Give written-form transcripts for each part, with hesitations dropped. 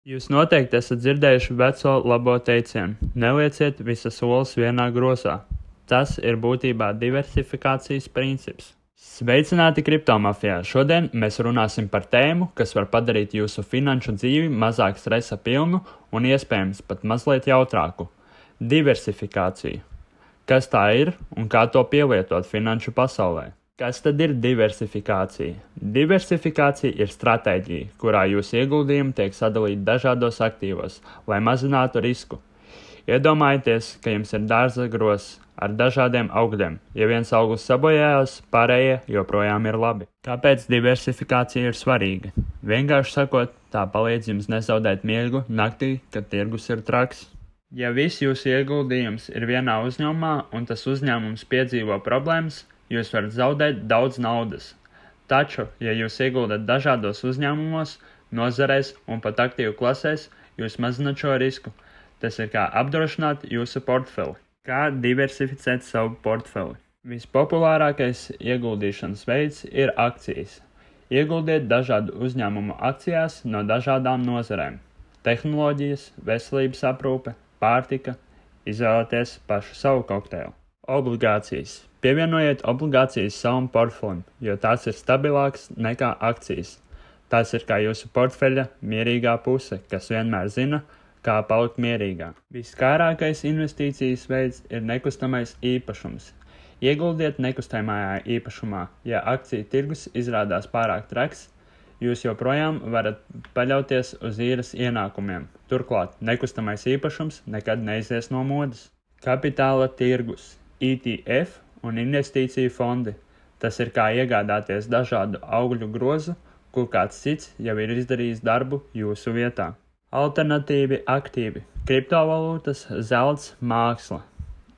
Jūs noteikti esat dzirdējuši veco labo teicienu: nelieciet visas olas vienā grozā. Tas ir būtībā diversifikācijas princips. Sveicināti kriptomafijā! Šodien mēs runāsim par tēmu, kas var padarīt jūsu finanšu dzīvi mazāk stresa pilnu un iespējams pat mazliet jautrāku – diversifikācija. Kas tā ir un kā to pielietot finanšu pasaulē? Kas tad ir diversifikācija? Diversifikācija ir stratēģija, kurā jūsu ieguldījumi tiek sadalīti dažādos aktīvos, lai mazinātu risku. Iedomājieties, ka jums ir dārza grozs ar dažādiem augļiem. Ja viens auglis sabojājās, pārējie joprojām ir labi. Kāpēc diversifikācija ir svarīga? Vienkārši sakot, tā palīdz jums nezaudēt miegu naktī, kad tirgus ir traks. Ja viss jūsu ieguldījums ir vienā uzņēmumā un tas uzņēmums piedzīvo problēmas, jūs varat zaudēt daudz naudas. Taču, ja jūs ieguldat dažādos uzņēmumos, nozarēs un pat aktīvu klasēs, jūs mazināt šo risku. Tas ir kā apdrošināt jūsu portfeli. Kā diversificēt savu portfeli? Vispopulārākais ieguldīšanas veids ir akcijas. Ieguldiet dažādu uzņēmumu akcijās no dažādām nozarēm. Tehnoloģijas, veselības aprūpe, pārtika. Izvēlieties pašu savu kokteili. Obligācijas. Pievienojiet obligācijas savam portfelim, jo tās ir stabilākas nekā akcijas. Tās ir kā jūsu portfeļa mierīgā puse, kas vienmēr zina, kā palikt mierīgā. Viskārākais investīcijas veids ir nekustamais īpašums. Ieguldiet nekustamajā īpašumā. Ja akciju tirgus izrādās pārāk traks, jūs joprojām varat paļauties uz īres ienākumiem. Turklāt, nekustamais īpašums nekad neizies no modes. Kapitāla tirgus, ETF un investīciju fondi. Tas ir kā iegādāties dažādu augļu grozu, kur kāds cits jau ir izdarījis darbu jūsu vietā. Alternatīvi aktīvi. Kriptovalūtas, zelts, māksla.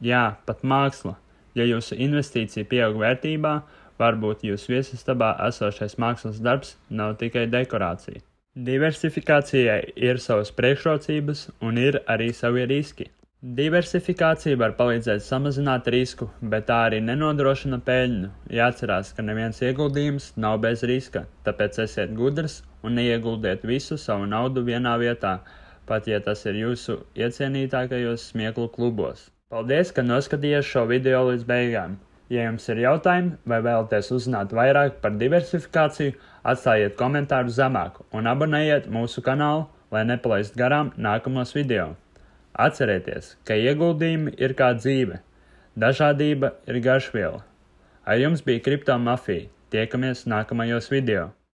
Jā, pat māksla. Ja jūsu investīcija pieaug vērtībā, varbūt jūsu viesistabā esošais mākslas darbs nav tikai dekorācija. Diversifikācijai ir savas priekšrocības un ir arī savi riski. Diversifikācija var palīdzēt samazināt risku, bet tā arī nenodrošina peļņu. Jāatcerās, ka neviens ieguldījums nav bez riska, tāpēc esiet gudrs un neieguldiet visu savu naudu vienā vietā, pat ja tas ir jūsu iecienītākajos smieklu klubos. Paldies, ka noskatījāties šo video līdz beigām. Ja jums ir jautājumi vai vēlaties uzzināt vairāk par diversifikāciju, atstājiet komentāru zemāk un abonējiet mūsu kanālu, lai nepalaistu garām nākamos video. Atcerieties, ka ieguldījumi ir kā dzīve. Dažādība ir garšviela. Ar jums bija Kriptomafija. Tiekamies nākamajos video.